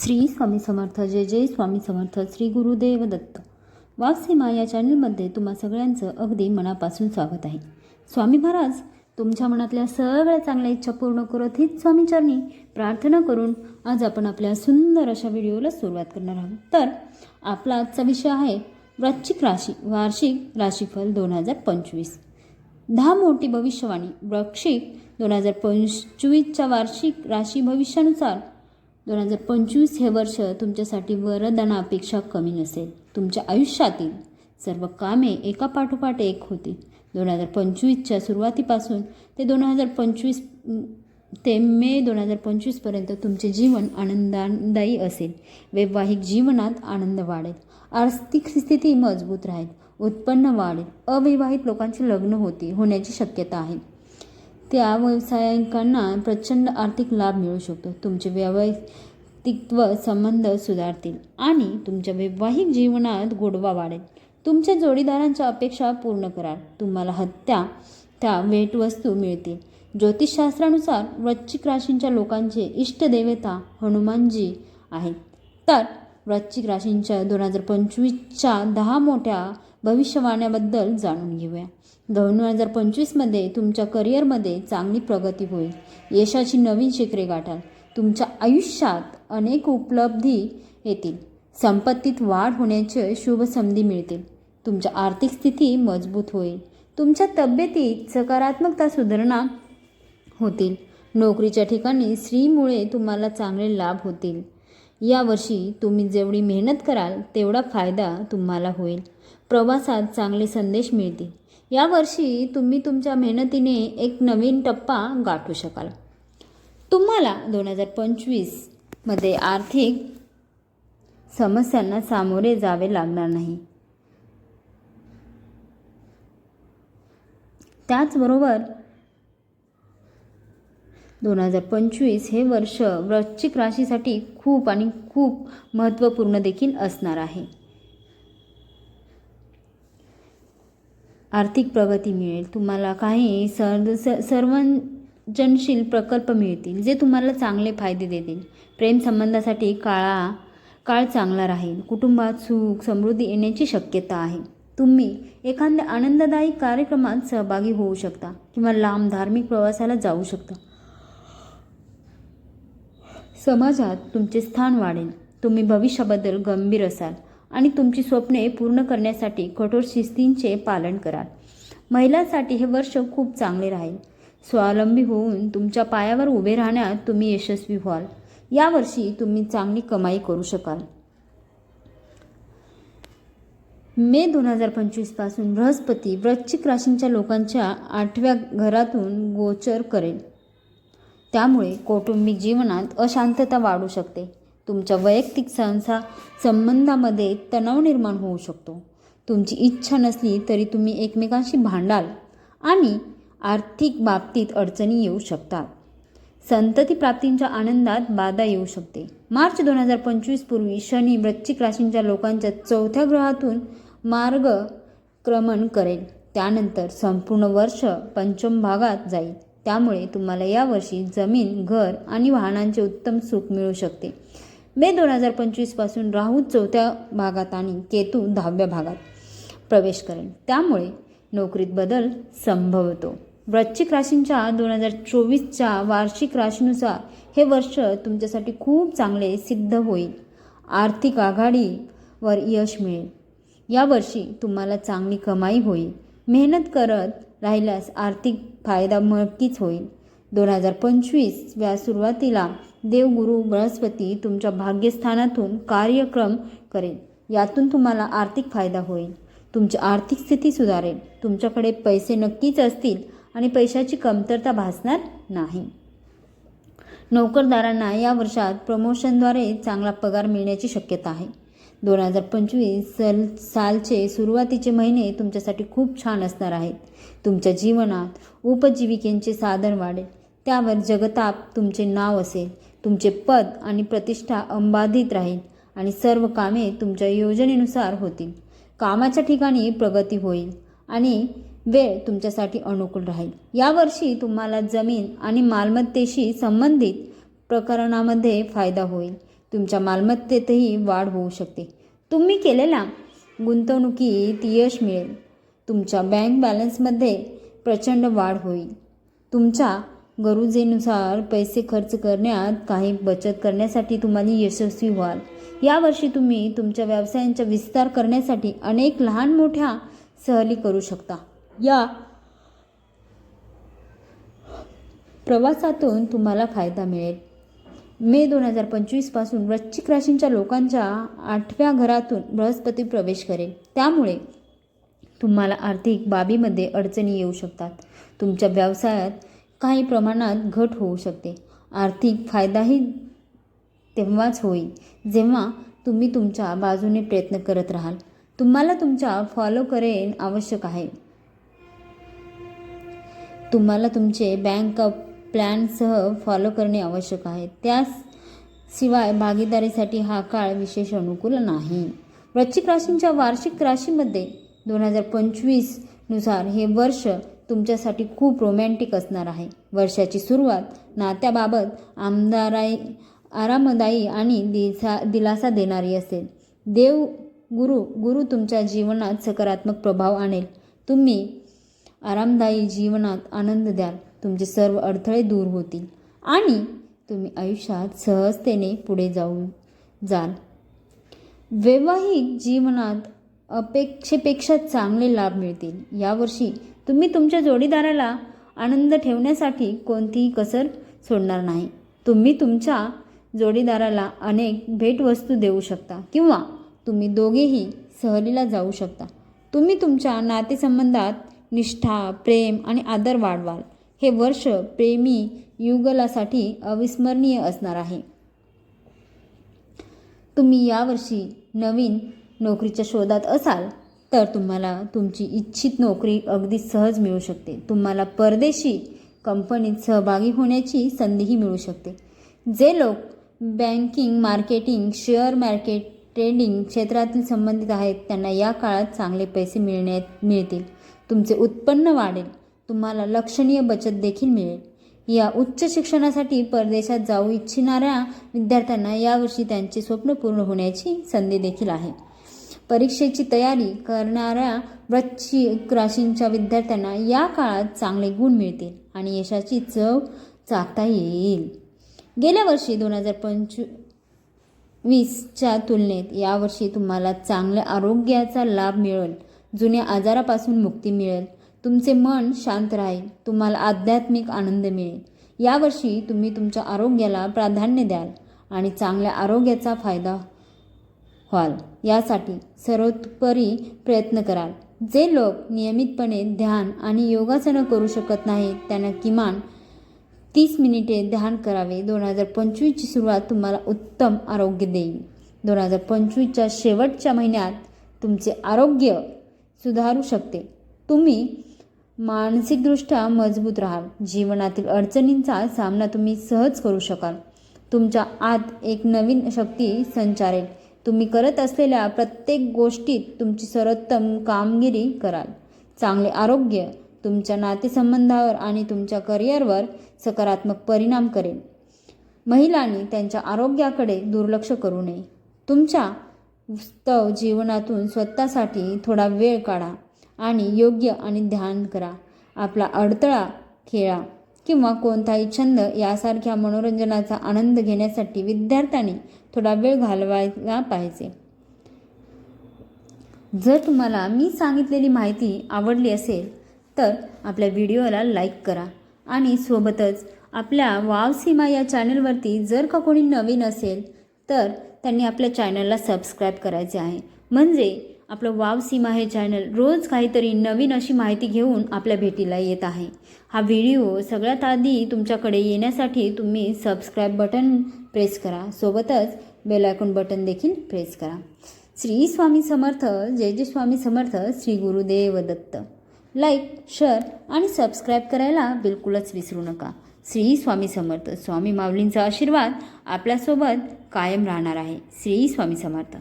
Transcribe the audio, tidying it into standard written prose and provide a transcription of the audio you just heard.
श्री स्वामी समर्थ. जय जय स्वामी समर्थ. श्री गुरुदेव दत्त. वासीमा या चॅनलमध्ये तुम्हा सगळ्यांचं अगदी मनापासून स्वागत आहे. स्वामी महाराज तुमच्या मनातल्या सगळ्या चांगल्या इच्छा पूर्ण करत हीच स्वामीचरणी प्रार्थना करून आज आपण आपल्या सुंदर अशा व्हिडिओला सुरुवात करणार आहोत. तर आपला आजचा विषय आहे वृश्चिक राशी वार्षिक राशीफल 2025. 10 मोठी भविष्यवाणी. वृश्चिक 2025च्या वार्षिक राशी भविष्यानुसार 2025 हे वर्ष तुमच्यासाठी वरदानापेक्षा कमी नसेल. तुमच्या आयुष्यातील सर्व कामे एकापाठोपाठ एक होतील. 2025च्या सुरुवातीपासून ते 2025 ते मे 2025पर्यंत तुमचे जीवन आनंददायी असेल. वैवाहिक जीवनात आनंद वाढेल. आर्थिक स्थिती मजबूत राहील. उत्पन्न वाढेल. अविवाहित लोकांचे लग्न होण्याची शक्यता आहे. त्या व्यावसायिकांना प्रचंड आर्थिक लाभ मिळू शकतो. तुमचे वैयक्तित्व संबंध सुधारतील आणि तुमच्या वैवाहिक जीवनात गोडवा वाढेल. तुमच्या जोडीदारांच्या अपेक्षा पूर्ण कराल. तुम्हाला त्या भेटवस्तू मिळतील. ज्योतिषशास्त्रानुसार वृश्चिक राशींच्या लोकांचे इष्टदेवता हनुमानजी आहेत. तर वृश्चिक राशींच्या 2025च्या 10 मोठ्या भविष्यवाण्याबद्दल जाणून घेऊया. 2025मध्ये तुमच्या करिअरमध्ये चांगली प्रगती होईल. यशाची नवीन शिखरे गाठाल. तुमच्या आयुष्यात अनेक उपलब्धी येतील. संपत्तीत वाढ होण्याचे शुभ संधी मिळतील. तुमच्या आर्थिक स्थिती मजबूत होईल. तुमच्या तब्येतीत सकारात्मकता सुधारणा होतील. नोकरीच्या ठिकाणी स्त्रीमुळे तुम्हाला चांगले लाभ होतील. यावर्षी तुम्ही जेवढी मेहनत कराल तेवढा फायदा तुम्हाला होईल. प्रवासात चांगले संदेश मिळतील. यावर्षी तुम्ही तुमच्या मेहनतीने एक नवीन टप्पा गाठू शकाल. तुम्हाला 2025मध्ये आर्थिक समस्यांना सामोरे जावे लागणार नाही. त्याचबरोबर 2025 हे वर्ष वृश्चिक राशीसाठी खूप महत्त्वपूर्ण देखील असणार आहे. आर्थिक प्रगती मिळेल. तुम्हाला काही सर्जनशील प्रकल्प मिळतील जे तुम्हाला चांगले फायदे देतील. प्रेम संबंधासाठी काळ चांगला राहील. कुटुंबात सुख समृद्धी येण्याची शक्यता आहे. तुम्ही एखाद्या आनंददायी कार्यक्रमात सहभागी होऊ शकता किंवा लांब धार्मिक प्रवासाला जाऊ शकता. समाजात तुमचे स्थान वाढेल. तुम्ही भविष्याबद्दल गंभीर असाल आणि तुमची स्वप्ने पूर्ण करण्यासाठी कठोर शिस्तींचे पालन कराल. महिलांसाठी हे वर्ष खूप चांगले राहील. स्वावलंबी होऊन तुमच्या पायावर उभे राहण्यात तुम्ही यशस्वी व्हाल. यावर्षी तुम्ही चांगली कमाई करू शकाल. मे 2025 पासून बृहस्पती वृश्चिक राशींच्या लोकांच्या 8व्या घरातून गोचर करेल. त्यामुळे कौटुंबिक जीवनात अशांतता वाढू शकते. तुमच्या वैयक्तिक संबंधामध्ये तणाव निर्माण होऊ शकतो. तुमची इच्छा नसली तरी तुम्ही एकमेकांशी भांडाल आणि आर्थिक बाबतीत अडचणी येऊ शकतात. संतती प्राप्तींच्या आनंदात बाधा येऊ शकते. मार्च 2025 पूर्वी शनी वृश्चिक राशींच्या लोकांच्या 4थ्या ग्रहातून मार्गक्रमण करेल. त्यानंतर संपूर्ण वर्ष पंचम भागात जाईल. त्यामुळे तुम्हाला यावर्षी जमीन, घर आणि वाहनांचे उत्तम सुख मिळू शकते. मे 2025 पासून राहू 4थ्या भागात आणि केतू 10व्या भागात प्रवेश करेल. त्यामुळे नोकरीत बदल संभवतो. वृश्चिक राशींच्या 2024च्या वार्षिक राशीनुसार हे वर्ष तुमच्यासाठी खूप चांगले सिद्ध होईल. आर्थिक आघाडीवर यश मिळेल. यावर्षी तुम्हाला चांगली कमाई होईल. मेहनत करत राहिल्यास आर्थिक फायदा नक्कीच होईल. 2025व्या सुरुवातीला देवगुरु बृहस्पती तुमच्या भाग्यस्थानातून कार्यक्रम करेल. यातून तुम्हाला आर्थिक फायदा होईल. तुमची आर्थिक स्थिती सुधारेल. तुमच्याकडे पैसे नक्कीच असतील आणि पैशाची कमतरता भासणार नाही. नोकरदारांना या वर्षात प्रमोशनद्वारे चांगला पगार मिळण्याची शक्यता आहे. 2025 सालचे सुरुवातीचे महिने तुमच्यासाठी खूप छान असणार आहेत. तुमच्या जीवनात उपजीविकेचे साधन वाढेल. त्यावर जगताप तुमचे नाव असेल. तुमचे पद आणि प्रतिष्ठा अबाधित राहील आणि सर्व कामे तुमच्या योजनेनुसार होतील. कामाच्या ठिकाणी प्रगती होईल आणि वेळ तुमच्यासाठी अनुकूल राहील. यावर्षी तुम्हाला जमीन आणि मालमत्तेशी संबंधित प्रकरणामध्ये फायदा होईल. तुमच्या मालमत्तेतही वाढ होऊ शकते. तुम्ही केलेल्या गुंतवणुकीत यश मिळेल. तुमच्या बँक बॅलन्समध्ये प्रचंड वाढ होईल. तुमच्या गरजेनुसार पैसे खर्च करण्यात काही बचत करण्यासाठी तुम्हाला यशस्वी व्हाल. यावर्षी तुम्ही तुमच्या व्यवसायांचा विस्तार करण्यासाठी अनेक लहान मोठ्या सहली करू शकता. या प्रवासातून तुम्हाला फायदा मिळेल. मे 2025 पासून वृश्चिक राशींच्या लोकांच्या 8व्या घरातून बृहस्पती प्रवेश करेल. त्यामुळे तुम्हाला आर्थिक बाबीमध्ये अडचणी येऊ शकतात. तुमच्या व्यवसायात काही प्रमाणात घट होऊ शकते. आर्थिक फायदाही तेव्हाच होईल जेव्हा तुम्ही तुमच्या बाजूने प्रयत्न करत राहाल. तुम्हाला तुमच्या फॉलो करेन आवश्यक आहे. तुम्हाला तुमचे बँक प्लॅनसह फॉलो करणे आवश्यक आहे. त्याशिवाय भागीदारीसाठी हा काळ विशेष अनुकूल नाही. वृश्चिक राशींच्या वार्षिक राशीमध्ये 2025 नुसार हे वर्ष तुमच्यासाठी खूप रोमॅन्टिक असणार आहे. वर्षाची सुरुवात नात्याबाबत आरामदायी आणि दिलासा देणारी असेल. गुरु तुमच्या जीवनात सकारात्मक प्रभाव आणेल. तुम्ही आरामदायी जीवनात आनंद द्याल. तुमचे सर्व अडथळे दूर होतील आणि तुम्ही आयुष्यात सहजतेने पुढे जाल. वैवाहिक जीवनात अपेक्षेपेक्षा चांगले लाभ मिळतील. यावर्षी तुम्ही तुमच्या जोडीदाराला आनंद ठेवण्यासाठी कोणतीही कसर सोडणार नाही. तुम्ही तुमच्या जोडीदाराला अनेक भेटवस्तू देऊ शकता किंवा तुम्ही दोघेही सहलीला जाऊ शकता. तुम्ही तुमच्या नातेसंबंधात निष्ठा, प्रेम आणि आदर वाढवाल. हे वर्ष प्रेमी युगलासाठी अविस्मरणीय असणार आहे. तुम्ही यावर्षी नवीन नोकरीच्या शोधात असाल तर तुम्हाला तुमची इच्छित नोकरी अगदी सहज मिळू शकते. तुम्हाला परदेशी कंपनीत सहभागी होण्याची संधीही मिळू शकते. जे लोक banking, marketing, share market, trading क्षेत्रातील संबंधित आहेत त्यांना या काळात चांगले पैसे मिळतील. तुमचे उत्पन्न वाढेल. तुम्हाला लक्षणीय बचत देखील मिळेल. या उच्च शिक्षणासाठी परदेशात जाऊ इच्छिणाऱ्या विद्यार्थ्यांना यावर्षी त्यांचे स्वप्न पूर्ण होण्याची संधी देखील आहे. परीक्षेची तयारी करणाऱ्या वृश्चिक राशींच्या विद्यार्थ्यांना या काळात चांगले गुण मिळतील आणि यशाची चव चाखता येईल. गेल्या वर्षी 2025च्या तुलनेत यावर्षी तुम्हाला चांगल्या आरोग्याचा लाभ मिळेल. जुन्या आजारापासून मुक्ती मिळेल. तुमचे मन शांत राहील. तुम्हाला आध्यात्मिक आनंद मिळेल. यावर्षी तुम्ही तुमच्या आरोग्याला प्राधान्य द्याल आणि चांगल्या आरोग्याचा फायदा व्हाल यासाठी सर्वतोपरी प्रयत्न कराल. जे लोक नियमितपणे ध्यान आणि योगासनं करू शकत नाहीत त्यांना किमान 30 मिनिटे ध्यान करावे. 2025ची सुरुवात तुम्हाला उत्तम आरोग्य देईल. 2025च्या शेवटच्या महिन्यात तुमचे आरोग्य सुधारू शकते. तुम्ही मानसिकदृष्ट्या मजबूत राहाल. जीवनातील अडचणींचा सामना तुम्ही सहज करू शकाल. तुमच्या आत एक नवीन शक्ती संचारेल. तुम्ही करत असलेल्या प्रत्येक गोष्टीत तुमची सर्वोत्तम कामगिरी कराल. चांगले आरोग्य तुमच्या नातेसंबंधावर आणि तुमच्या करिअरवर सकारात्मक परिणाम करेल. महिलांनी त्यांच्या आरोग्याकडे दुर्लक्ष करू नये. तुमच्या वास्तव जीवनातून स्वतःसाठी थोडा वेळ काढा आणि योग्य आणि ध्यान करा. आपला अडथळा खेळा किंवा कोणताही छंद यासारख्या मनोरंजनाचा आनंद घेण्यासाठी विद्यार्थ्यांनी थोडा वेळ घालवायला पाहिजे. जर तुम्हाला मी सांगितलेली माहिती आवडली असेल तर आपल्या व्हिडिओला लाईक करा आणि सोबतच आपल्या वाव सीमा या चॅनलवरती जर का कोणी नवीन असेल तर त्यांनी आपल्या चॅनलला सबस्क्राईब करायचे आहे. म्हणजे आपलं वाव सीमा हे चॅनल रोज काहीतरी नवीन अशी माहिती घेऊन आपल्या भेटीला येत आहे. हा व्हिडिओ सगळ्यात आधी तुमच्याकडे येण्यासाठी तुम्ही सबस्क्राईब बटन प्रेस करा. सोबतच बेल आयकॉन बटन देखील प्रेस करा. श्री स्वामी समर्थ. जय जय स्वामी समर्थ. श्री गुरुदेव दत्त. लाईक, शेअर आणि सबस्क्राईब करायला बिलकुलच विसरू नका. श्री स्वामी समर्थ. स्वामी माऊलींचा आशीर्वाद आपल्यासोबत कायम राहणार आहे. श्री स्वामी समर्थ.